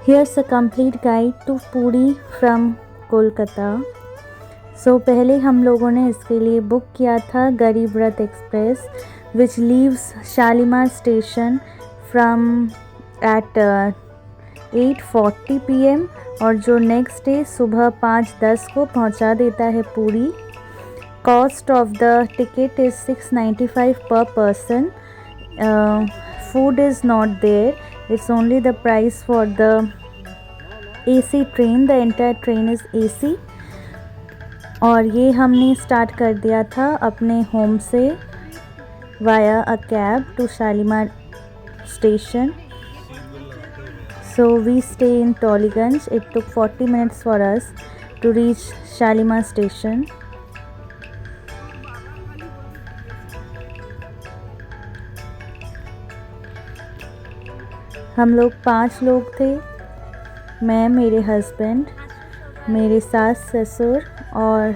Here's a complete guide to Puri from Kolkata. पहले हम लोगों ने इसके लिए बुक किया था Garib Rath express which leaves Shalimar station from at 8:40 PM और जो नेक्स्ट डे सुबह 5:10 को पहुंचा देता है पूरी। Cost of the ticket is 695 per person. Food is not there. It's only the price for the AC train. The entire train is AC. और ये हमने स्टार्ट कर दिया था अपने होम से via a cab to Shalimar station. So we stay in Tollygunj. It took 40 minutes for us to reach Shalimar station. हम लोग 5 लोग थे, मैं, मेरे हस्बैंड, मेरे सास ससुर और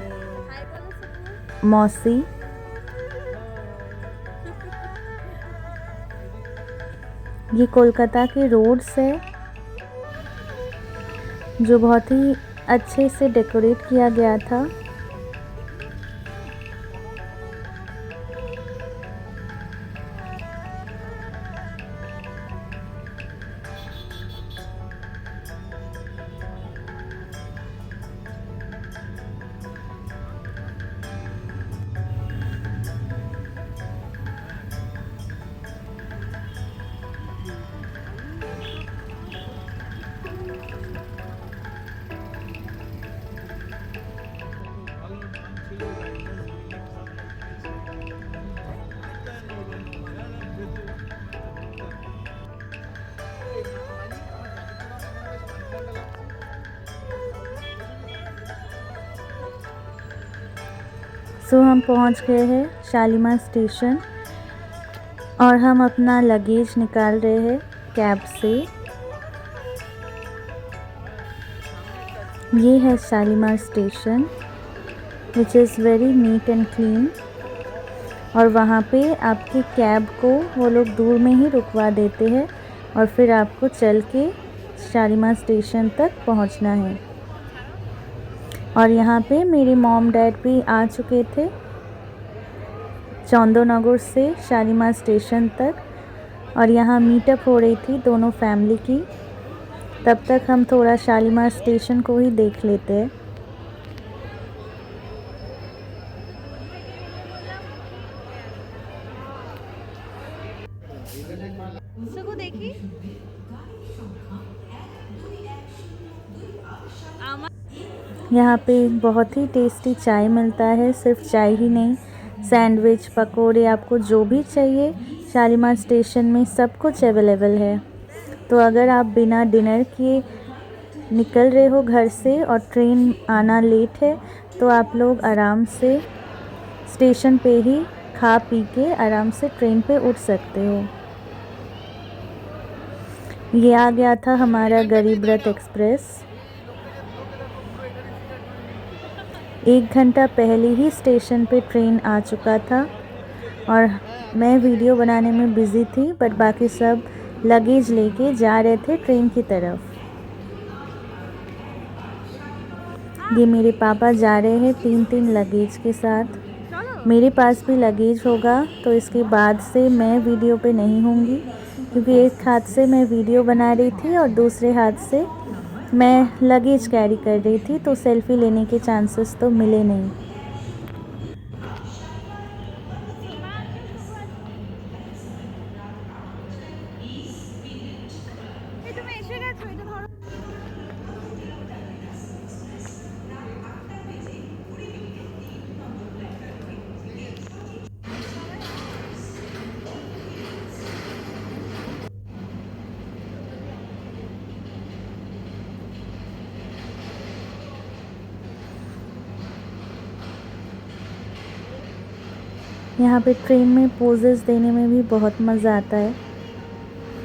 मौसी। ये कोलकाता के रोड्स है जो बहुत ही अच्छे से डेकोरेट किया गया था। हम पहुंच गए हैं शालीमार स्टेशन और हम अपना लगेज निकाल रहे हैं कैब से। ये है Shalimar station which is very neat and clean और वहाँ पे आपके कैब को वो लोग दूर में ही रुकवा देते हैं और फिर आपको चल के शालीमार स्टेशन तक पहुँचना है। और यहाँ पे मेरे मॉम डैड भी आ चुके थे चौंदोनगर से शालीमार स्टेशन तक और यहाँ मीटअप हो रही थी दोनों फैमिली की। तब तक हम थोड़ा शालीमार स्टेशन को ही देख लेते हैं। यहाँ पे बहुत ही टेस्टी चाय मिलता है। सिर्फ चाय ही नहीं, सैंडविच, पकोड़े, आपको जो भी चाहिए शालीमार स्टेशन में सब कुछ अवेलेबल है। तो अगर आप बिना डिनर किए निकल रहे हो घर से और ट्रेन आना लेट है तो आप लोग आराम से स्टेशन पे ही खा पी के आराम से ट्रेन पे उठ सकते हो। ये आ गया था हमारा गरीब रथ एक्सप्रेस। 1 घंटा पहले ही स्टेशन पे ट्रेन आ चुका था और मैं वीडियो बनाने में बिज़ी थी बट बाकी सब लगेज लेके जा रहे थे ट्रेन की तरफ। ये मेरे पापा जा रहे हैं 3-3 लगेज के साथ। मेरे पास भी लगेज होगा तो इसके बाद से मैं वीडियो पे नहीं होंगी क्योंकि एक हाथ से मैं वीडियो बना रही थी और दूसरे हाथ से मैं लगेज कैरी कर रही थी तो सेल्फ़ी लेने के चांसेस तो मिले नहीं। यहाँ पे ट्रेन में पोजेस देने में भी बहुत मज़ा आता है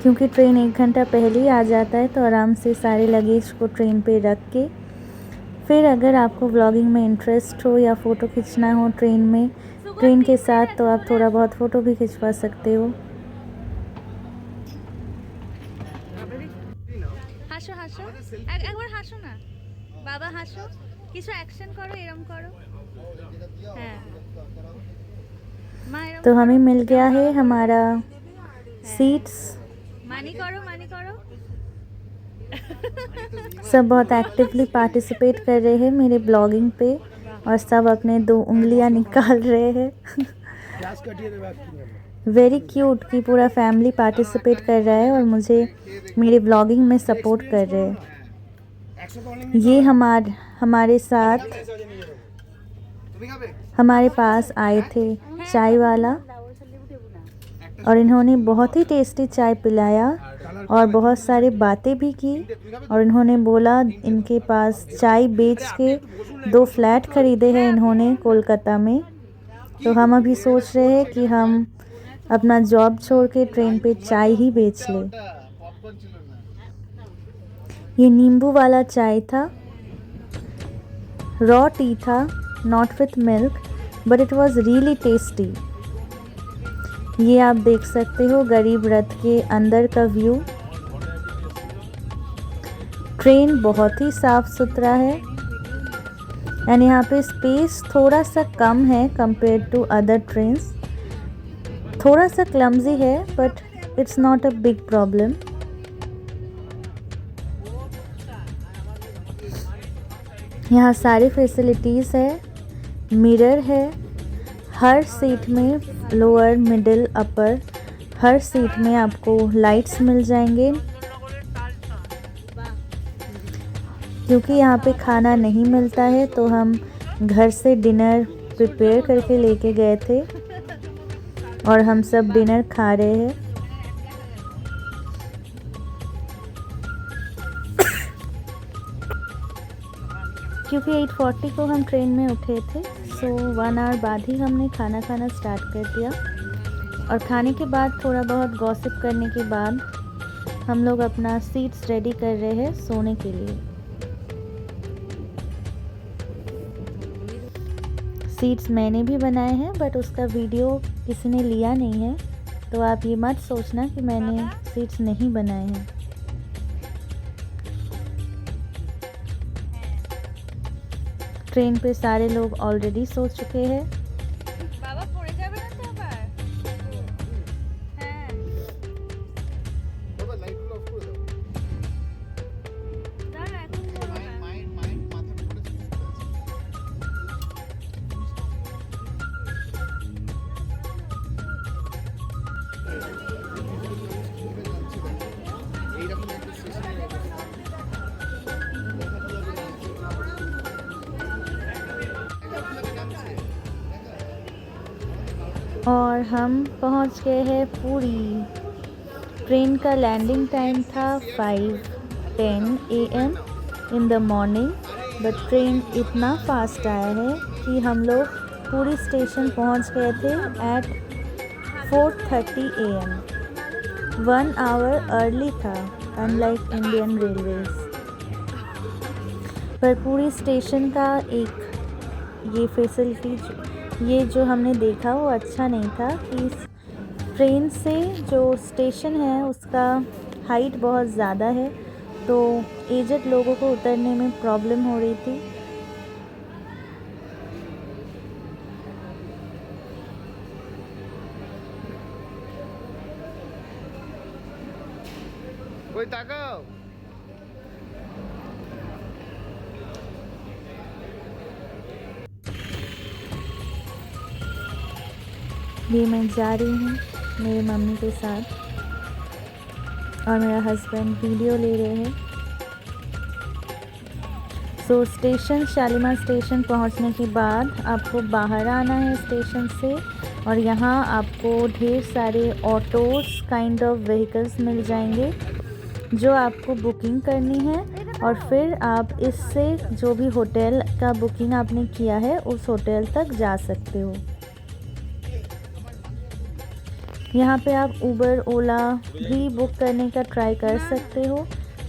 क्योंकि ट्रेन 1 घंटा पहले ही आ जाता है तो आराम से सारे लगेज को ट्रेन पे रख के फिर अगर आपको व्लॉगिंग में इंटरेस्ट हो या फ़ोटो खींचना हो ट्रेन के साथ तो आप थोड़ा बहुत फ़ोटो भी खिंचवा सकते हो। হাসো হাসো একবার হাসো না বাবা হাসো কিছু অ্যাকশন করো এরম করো হ্যাঁ तो हमें मिल गया है हमारा सीट्स मानी करो सब बहुत एक्टिवली पार्टिसिपेट कर रहे हैं मेरे ब्लॉगिंग पे और सब अपने 2 उंगलियां निकाल रहे हैं वेरी क्यूट कि पूरा फैमिली पार्टिसिपेट कर रहा है और मुझे मेरे ब्लॉगिंग में सपोर्ट कर रहे हैं। ये हमारे साथ हमारे पास आए थे चाय वाला और इन्होंने बहुत ही टेस्टी चाय पिलाया और बहुत सारी बातें भी की और इन्होंने बोला इनके पास चाय बेच के 2 फ्लैट ख़रीदे हैं इन्होंने कोलकाता में। तो हम अभी सोच रहे हैं कि हम अपना जॉब छोड़ के ट्रेन पे चाय ही बेच लें। ये नींबू वाला चाय था, रॉ टी था, not with milk but it was really tasty. ये आप देख सकते हो गरीब रथ के अंदर का व्यू। ट्रेन बहुत ही साफ़ सुथरा है एंड यहाँ पे स्पेस थोड़ा सा कम है कंपेयर टू अदर ट्रेन्स। थोड़ा सा क्लमजी है but it's not a big problem. यहाँ सारी फैसिलिटीज़ है, मिरर है हर सीट में, लोअर मिडिल अपर हर सीट में आपको लाइट्स मिल जाएंगे। क्योंकि यहाँ पे खाना नहीं मिलता है तो हम घर से डिनर प्रिपेयर करके लेके गए थे और हम सब डिनर खा रहे हैं। क्योंकि 8:40 को हम ट्रेन में उठे थे सो 1 आवर बाद ही हमने खाना खाना स्टार्ट कर दिया और खाने के बाद थोड़ा बहुत गॉसिप करने के बाद हम लोग अपना सीट्स रेडी कर रहे हैं सोने के लिए। सीट्स मैंने भी बनाए हैं बट उसका वीडियो किसी ने लिया नहीं है तो आप ये मत सोचना कि मैंने सीट्स नहीं बनाए हैं। ट्रेन पे सारे लोग ऑलरेडी सो चुके हैं। और हम पहुंच गए हैं पूरी। ट्रेन का लैंडिंग टाइम था 5:10 AM in the morning but train इतना फास्ट आया है कि हम लोग पूरी स्टेशन पहुंच गए थे एट 4:30 AM। 1 आवर अर्ली था अनलाइक इंडियन रेलवेज। पर पूरी स्टेशन का एक ये फैसिलिटी ये जो हमने देखा वो अच्छा नहीं था कि ट्रेन से जो स्टेशन है उसका हाइट बहुत ज़्यादा है तो एजड लोगों को उतरने में प्रॉब्लम हो रही थी। कोई ताकाओ ये मैं जा रही हूँ मेरी मम्मी के साथ और मेरा हस्बैंड वीडियो ले रहे हैं। सो स्टेशन शालीमार स्टेशन पहुँचने के बाद आपको बाहर आना है स्टेशन से और यहाँ आपको ढेर सारे ऑटोज़ काइंड ऑफ व्हीकल्स मिल जाएंगे जो आपको बुकिंग करनी है और फिर आप इससे जो भी होटल का बुकिंग आपने किया है उस होटल तक जा सकते हो। यहाँ पे आप उबर ओला भी बुक करने का ट्राई कर सकते हो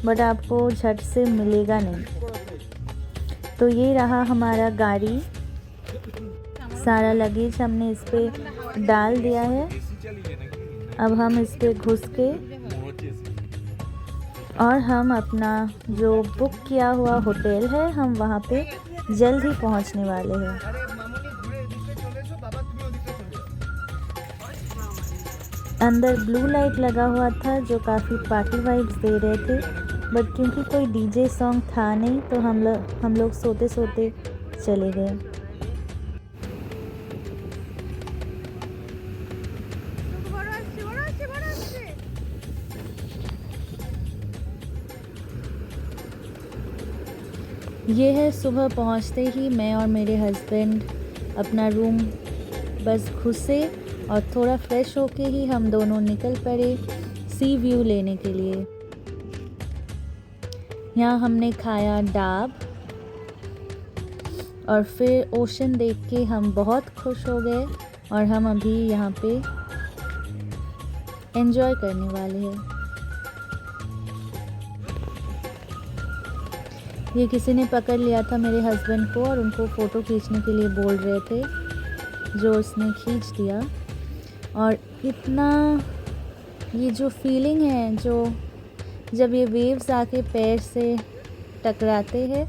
बट आपको झट से मिलेगा नहीं। तो ये रहा हमारा गाड़ी, सारा लगेज हमने इस पे डाल दिया है। अब हम इस पे घुस के और हम अपना जो बुक किया हुआ होटल है हम वहाँ पे जल्द ही पहुँचने वाले हैं। अंदर ब्लू लाइट लगा हुआ था जो काफ़ी पार्टी वाइब्स दे रहे थे, बट क्योंकि कोई डीजे सॉन्ग था नहीं तो हम लोग सोते सोते चले गए। ये है सुबह पहुंचते ही मैं और मेरे हस्बैंड अपना रूम बस घुसे और थोड़ा फ्रेश होके ही हम दोनों निकल पड़े सी व्यू लेने के लिए। यहाँ हमने खाया डाब और फिर ओशन देख के हम बहुत खुश हो गए और हम अभी यहाँ पे एंजॉय करने वाले हैं। ये किसी ने पकड़ लिया था मेरे हस्बैंड को और उनको फ़ोटो खींचने के लिए बोल रहे थे, जो उसने खींच दिया। और इतना ये जो फीलिंग है जो जब ये वेव्स आके पैर से टकराते हैं,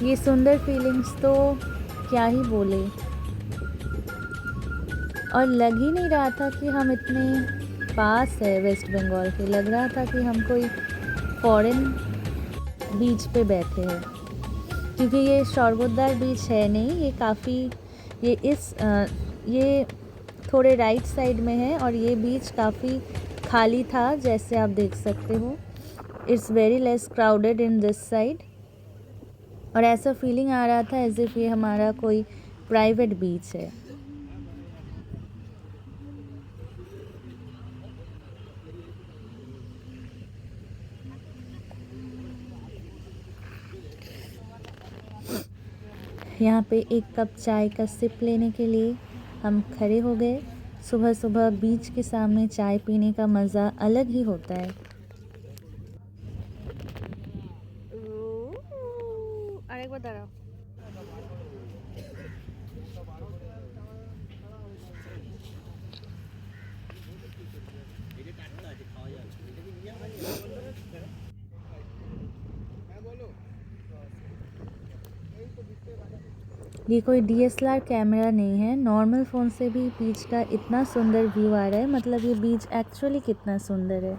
ये सुंदर फीलिंग्स तो क्या ही बोले। और लग ही नहीं रहा था कि हम इतने पास है वेस्ट बंगाल के, लग रहा था कि हम कोई फॉरेन बीच पे बैठे हैं, क्योंकि ये शौरगुद्दार बीच है नहीं, ये काफ़ी ये थोड़े राइट साइड में है और ये बीच काफ़ी खाली था जैसे आप देख सकते हो। It's very less crowded in this side और ऐसा फीलिंग आ रहा था एज इफ़ ये हमारा कोई प्राइवेट बीच है। यहाँ पे एक कप चाय का सिप लेने के लिए हम खड़े हो गए। सुबह सुबह बीच के सामने चाय पीने का मज़ा अलग ही होता है। আরেকবার দাঁড়াও। ये कोई DSLR कैमरा नहीं है, नॉर्मल फ़ोन से भी बीच का इतना सुंदर व्यू आ रहा है। मतलब ये बीच एक्चुअली कितना सुंदर है।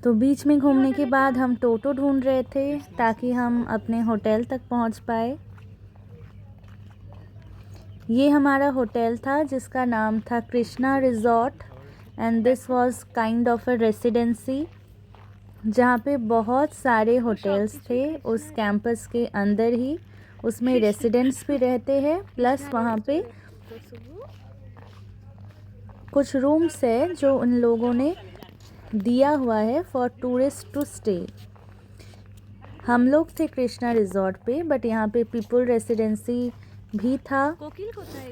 तो बीच में घूमने के बाद हम टोटो ढूंढ रहे थे ताकि हम अपने होटल तक पहुंच पाए। ये हमारा होटल था जिसका नाम था Krishna resort and this was kind of a residency, जहाँ पे बहुत सारे होटल्स थे उस कैंपस के अंदर ही। उसमें रेसिडेंट्स भी रहते हैं, प्लस वहाँ पे कुछ रूम्स है जो उन लोगों ने दिया हुआ है फॉर टूरिस्ट टू स्टे। हम लोग थे कृष्णा रिजॉर्ट पे, बट यहाँ पे पीपल रेसिडेंसी भी था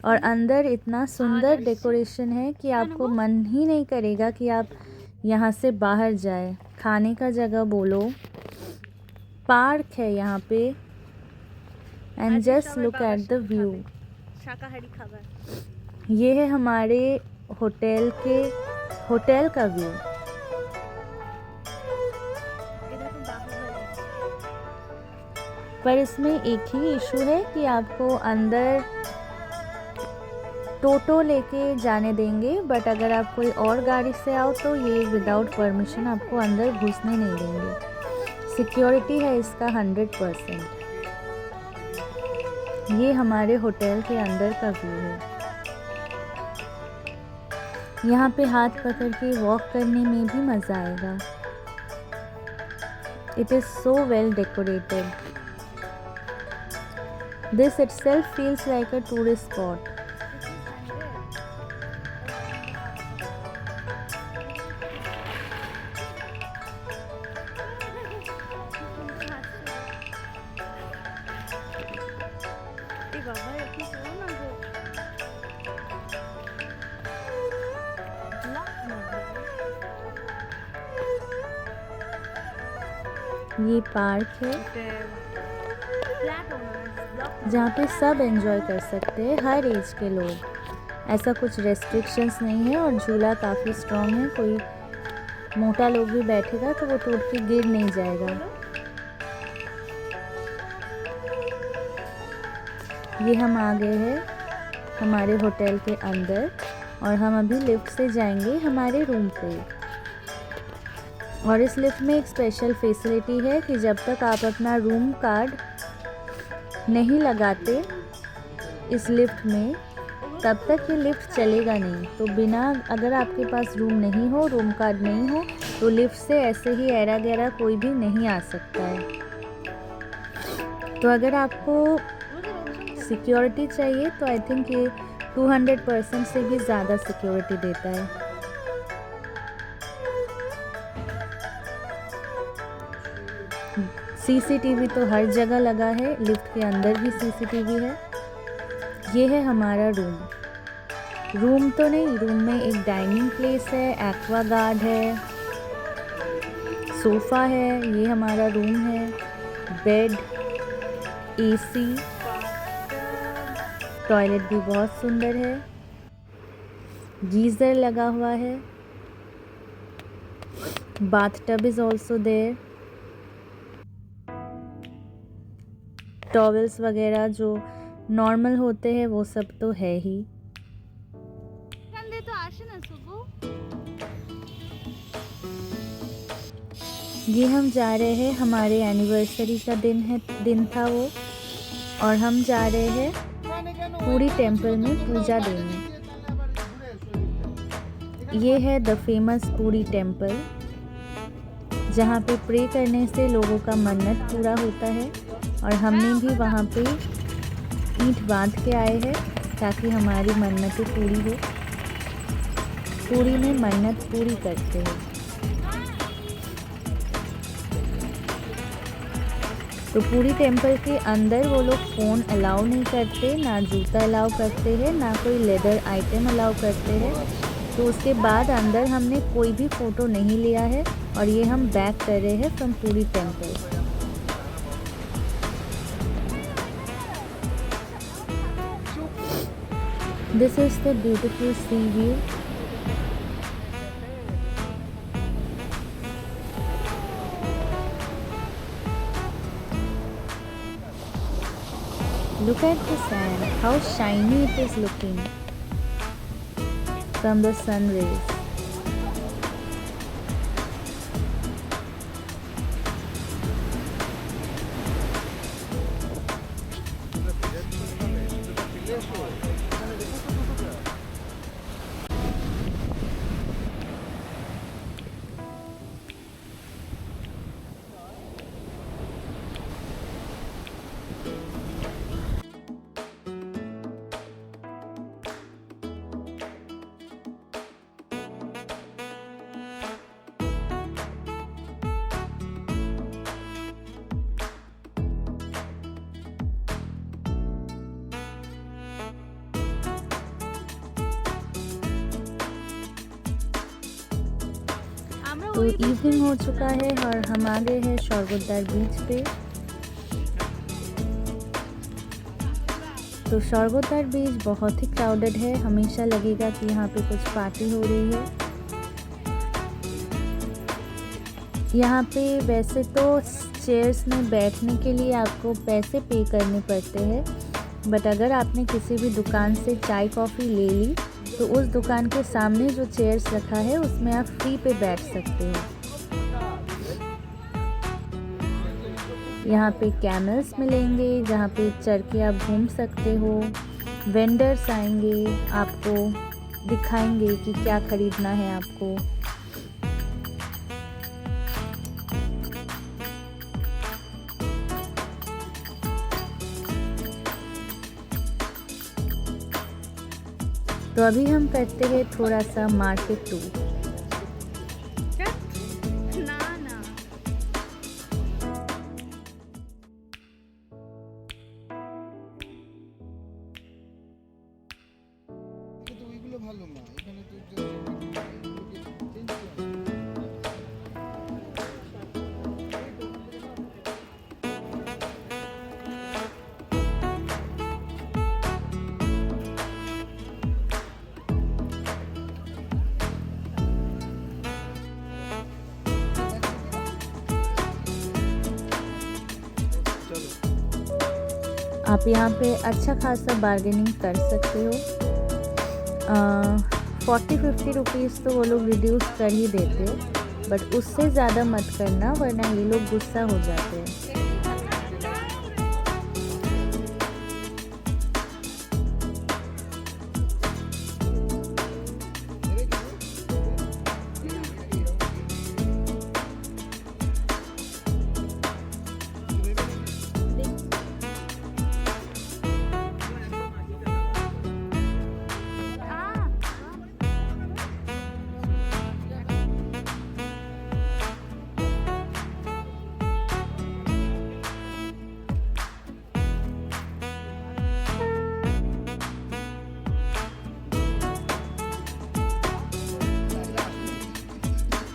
और अंदर इतना सुंदर डेकोरेशन है कि आपको मन ही नहीं करेगा कि आप यहाँ से बाहर जाए। खाने का जगह बोलो, पार्क है यहाँ पे and just look at the view. ये है हमारे होटल का व्यू। पर इसमें एक ही इशू है कि आपको अंदर टोटो लेके जाने देंगे, बट अगर आप कोई और गाड़ी से आओ तो ये विदाउट परमिशन आपको अंदर घुसने नहीं देंगे। सिक्योरिटी है इसका 100%। ये हमारे होटल के अंदर का व्यू है। यहाँ पे हाथ पकड़ के वॉक करने में भी मज़ा आएगा। It is so well decorated. This itself feels like a tourist spot. ये पार्क है जहाँ पे सब एंजॉय कर सकते हैं, हर एज के लोग। ऐसा कुछ रेस्ट्रिक्शंस नहीं है और झूला काफ़ी स्ट्रॉन्ग है, कोई मोटा लोग भी बैठेगा तो वो टूट के गिर नहीं जाएगा। ये हम आ गए हैं हमारे होटल के अंदर और हम अभी लिफ्ट से जाएंगे हमारे रूम पे। और इस लिफ्ट में एक स्पेशल फैसिलिटी है कि जब तक आप अपना रूम कार्ड नहीं लगाते इस लिफ्ट में तब तक ये लिफ्ट चलेगा नहीं। तो बिना, अगर आपके पास रूम नहीं हो, रूम कार्ड नहीं हो, तो लिफ्ट से ऐसे ही ऐरा गैरा कोई भी नहीं आ सकता है। तो अगर आपको सिक्योरिटी चाहिए तो आई थिंक ये 200% से भी ज़्यादा सिक्योरिटी देता है। सीसीटीवी तो हर जगह लगा है, लिफ्ट के अंदर भी सीसीटीवी है। ये है हमारा रूम तो नहीं, रूम में एक डाइनिंग प्लेस है, एक्वा गार्ड है, सोफ़ा है, ये हमारा रूम है, बेड, एसी, टॉयलेट भी बहुत सुंदर है, गीज़र लगा हुआ है, bathtub is also there, towels वगैरह जो नॉर्मल होते हैं वो सब तो है ही। ये हम जा रहे हैं, हमारे एनिवर्सरी का दिन था वो, और हम जा रहे हैं पूरी टेम्पल में पूजा देने। ये है द फेमस पूरी टेम्पल, जहाँ पे प्रे करने से लोगों का मन्नत पूरा होता है। और हमने भी वहाँ पे ईंट बांध के आए हैं ताकि हमारी मन्नतें पूरी हो। पूरी में मन्नत पूरी करते हैं। तो पूरी टेम्पल के अंदर वो लोग फ़ोन अलाउ नहीं करते, ना जूता अलाउ करते हैं, ना कोई लेदर आइटम अलाउ करते हैं। तो उसके बाद अंदर हमने कोई भी फ़ोटो नहीं लिया है और ये हम बैक कर रहे हैं फ्रॉम पूरी temple. This is the beautiful sea view. Look at the sand, how shiny it is looking from the sun rays. तो इवनिंग हो चुका है और हम आ गए हैं शौरगुद्दार बीच पे। तो शौरगुद्दार बीच बहुत ही क्राउडेड है, हमेशा लगेगा कि यहाँ पे कुछ पार्टी हो रही है। यहाँ पे वैसे तो चेयर्स में बैठने के लिए आपको पैसे पे करने पड़ते हैं, बट अगर आपने किसी भी दुकान से चाय कॉफ़ी ले ली तो उस दुकान के सामने जो चेयर्स रखा है उसमें आप फ्री पे बैठ सकते हो। यहाँ पे कैमल्स मिलेंगे जहाँ पे चढ़ के आप घूम सकते हो। वेंडर्स आएंगे, आपको दिखाएंगे कि क्या खरीदना है आपको। तो अभी हम करते हैं थोड़ा सा मार्केट टूर। आप यहाँ पे अच्छा खासा बार्गेनिंग कर सकते हो। 40-50 रुपीज़ तो वो लोग रिड्यूस कर ही देते, बट उससे ज़्यादा मत करना वरना ये लोग गुस्सा हो जाते हैं।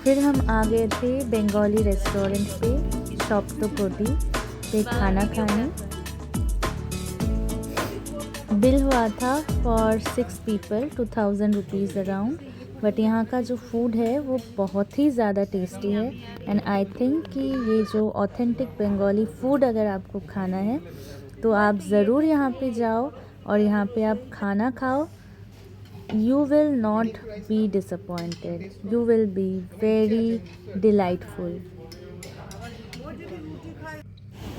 फिर हम आ गए थे बंगाली रेस्टोरेंट पे सप्तपदी पे खाना खाने। बिल हुआ था for 6 people 2000 rupees around, but यहाँ का जो फूड है वो बहुत ही ज़्यादा टेस्टी है। एंड आई थिंक कि ये जो ऑथेंटिक बंगाली फूड अगर आपको खाना है तो आप ज़रूर यहाँ पे जाओ और यहाँ पे आप खाना खाओ। You will not be disappointed. You will be very delightful.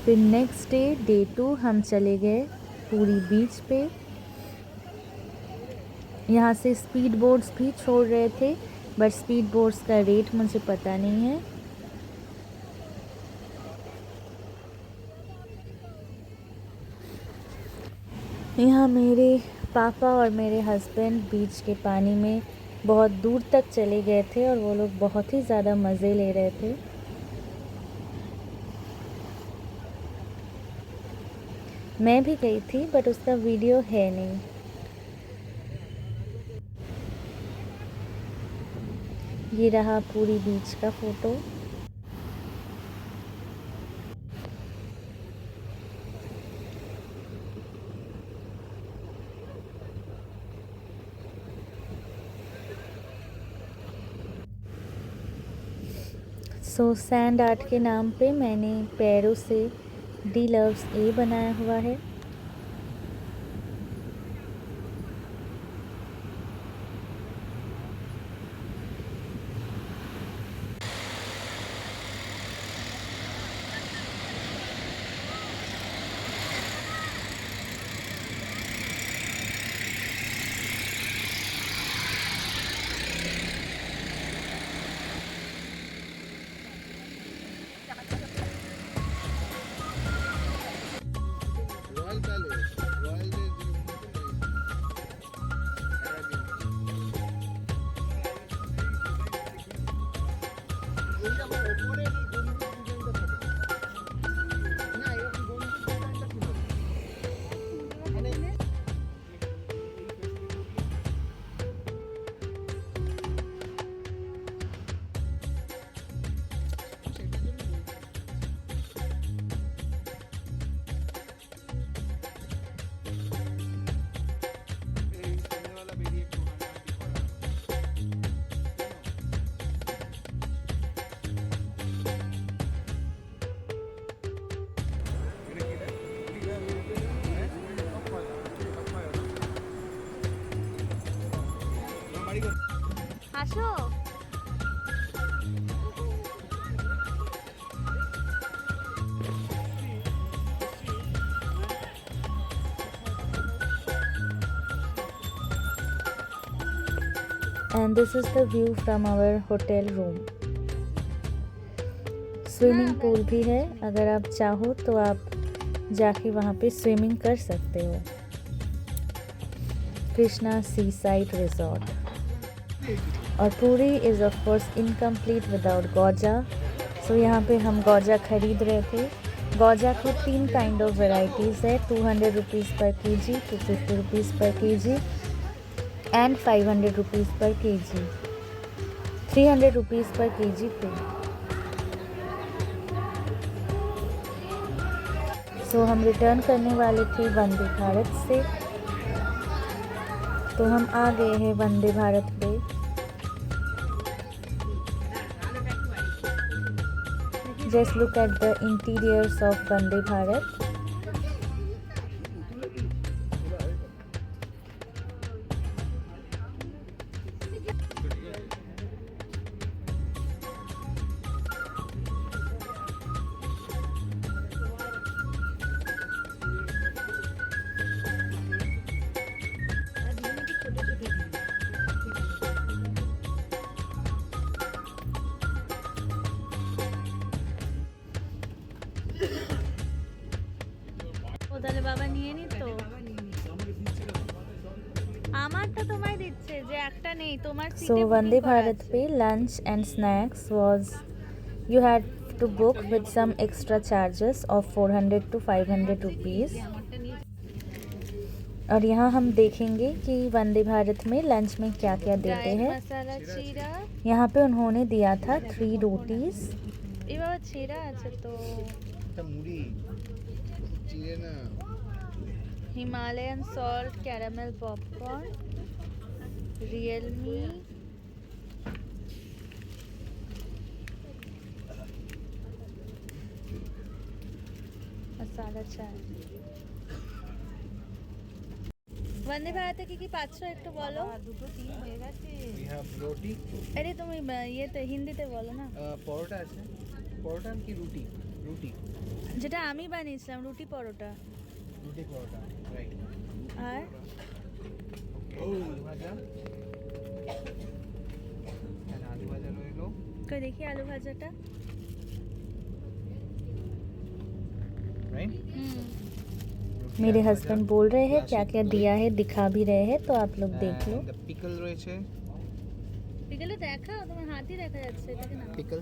फिर नेक्स्ट डे 2 हम चले गए पूरी बीच पे। यहाँ से स्पीड बोट्स भी छोड़ रहे थे, बट स्पीड बोट्स का रेट मुझे पता नहीं है। यहाँ मेरे पापा और मेरे हस्बैंड बीच के पानी में बहुत दूर तक चले गए थे और वो लोग बहुत ही ज़्यादा मज़े ले रहे थे। मैं भी गई थी बट उसका वीडियो है नहीं। ये रहा पूरी बीच का फ़ोटो। सो सैंड आर्ट के नाम पे मैंने पैरों से डी लव्स ए बनाया हुआ है। আসো। And this is the view from our hotel room. Swimming pool भी है, अगर आप चाहो तो आप जाके वहाँ पे स्विमिंग कर सकते हो। Krishna sea side resort. और Puri is of course incomplete without गौजा। सो यहाँ पे हम गौजा ख़रीद रहे थे। गौजा को 3 काइंड ऑफ वेराइटीज़ है, 200 रुपीज़ पर केजी, 250 रुपीज़ पर केजी एंड 500 रुपीज़ पर केजी, 300 रुपीज़ पर केजी फ्री। सो हम रिटर्न करने वाले थे वंदे भारत से, तो हम आ गए हैं वंदे भारत पे। Just look at the interiors of Vande Bharat. ও তাহলে বাবা নিয়ে নিত, আমারটা তোমায় দিচ্ছে যে একটা নেই তোমার সিটে। So Vande Bharat pe lunch and snacks was you had to book with some extra charges of 400 to 500 rupees. और यहाँ हम देखेंगे कि वंदे भारत में लंच में क्या क्या देते हैं। मसाला चीरा यहाँ पे उन्होंने दिया था 3 रोटीज। ये बाबा चीरा अच्छा तो मुड़ी चीरे ना। Himalayan salt caramel popcorn, Realme, masala chai. Vande Bharat की पाँचशो একটু বলো। দুটো তিন হয়ে গেছে। We have roti। আরে তুমি ইয়েতে হিন্দিতে বলো না। পরোটা আছে। পরোটা কি রুটি? রুটি। যেটা আমি বানিয়েছিলাম রুটি পরোটা। রুটি পরোটা রাইট। আর আলু ভাজা। আলু ভাজা রইলো। কই দেখি আলু ভাজাটা। राइट। मेरे हस्बैंड बोल रहे हैं क्या क्या दिया है, दिखा भी रहे हैं, तो आप लोग देख लो। पिकल রয়েছে। পিকল দেখাও, তোমার হাতই দেখা যাচ্ছে এটাকে না। Pickle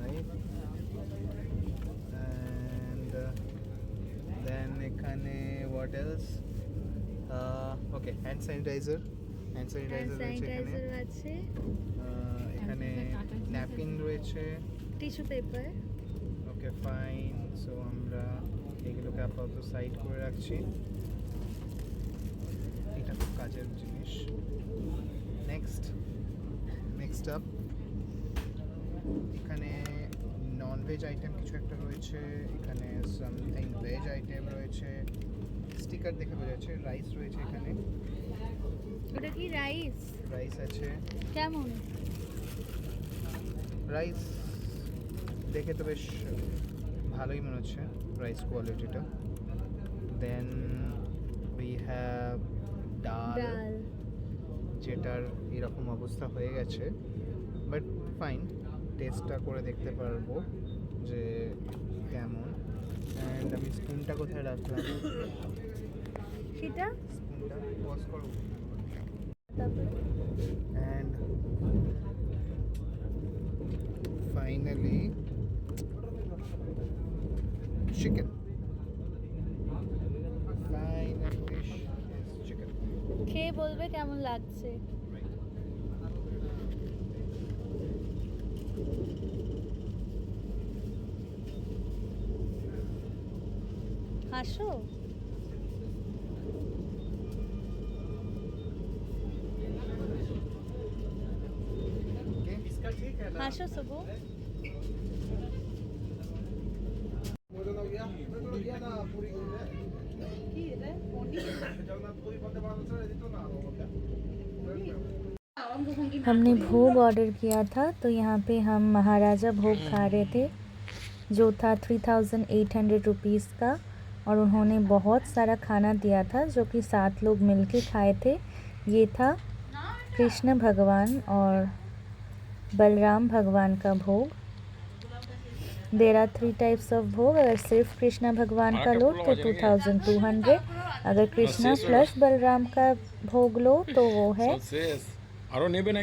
right. এন্ড দেন এখানে what else, okay hand sanitizer. Hand sanitizer আছে এখানে, ন্যাপকিন রয়েছে, tissue paper. Okay fine. So আমরা এগুলোকে আপাতত সাইড করে রাখছি, এটা খুব কাজের জিনিস। নেক্সট আপ এখানে নন ভেজ আইটেম কিছু একটা রয়েছে, এখানে সামথিং ভেজ আইটেম রয়েছে, স্টিকার দেখে বোঝা যাচ্ছে। রাইস রয়েছে এখানে। এটা কি রাইস? রাইস আছে। কেমন রাইস? দেখে তো বেশ ভালোই মনে হচ্ছে রাইস কোয়ালিটিটা। দেন উই হ্যাভ ডাল, যেটার এরকম অবস্থা হয়ে গেছে, বাট ফাইন, টেস্টটা করে দেখতে পারবো যে কেমন। অ্যান্ড আমি স্পুনটা কোথায় রাখলাম? সেটা স্পুনটা পজ করো। And finally chicken. Final dish is chicken. খেয়ে বলবে কেমন লাগছে। হাসো। হাসো সবু। हमने भोग ऑर्डर किया था, तो यहाँ पे हम महाराजा भोग खा रहे थे, जो था 3800 रुपीज़ का। और उन्होंने बहुत सारा खाना दिया था, जो कि 7 लोग मिलके खाए थे। ये था कृष्ण भगवान और बलराम भगवान का भोग। देर आर 3 टाइप्स ऑफ भोग। अगर सिर्फ कृष्णा भगवान का लो तो 2200, अगर कृष्णा प्लस बलराम का भोग लो तो वो है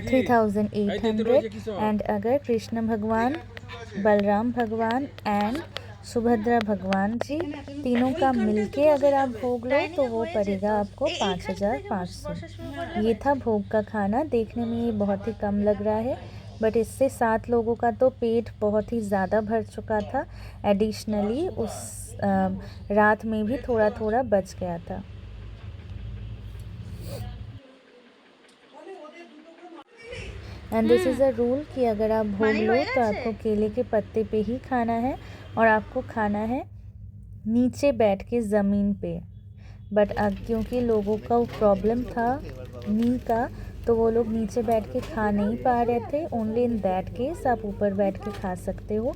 3800, एंड अगर कृष्ण भगवान, बलराम भगवान एंड सुभद्रा भगवान जी तीनों का मिलके अगर आप भोग लो तो वो पड़ेगा आपको 5500। ये था भोग का खाना। देखने में ये बहुत ही कम लग रहा है, बट इससे 7 लोगों का तो पेट बहुत ही ज़्यादा भर चुका था। एडिशनली उस रात में भी थोड़ा थोड़ा बच गया था। And this is a rule कि अगर आप भोग लो तो आपको केले के पत्ते पे ही खाना है, और आपको खाना है नीचे बैठ के ज़मीन पे। बट अब क्योंकि लोगों का प्रॉब्लम था नी का, तो वो लोग नीचे बैठ के खा नहीं पा रहे थे। ओनली इन दैट केस आप ऊपर बैठ के खा सकते हो।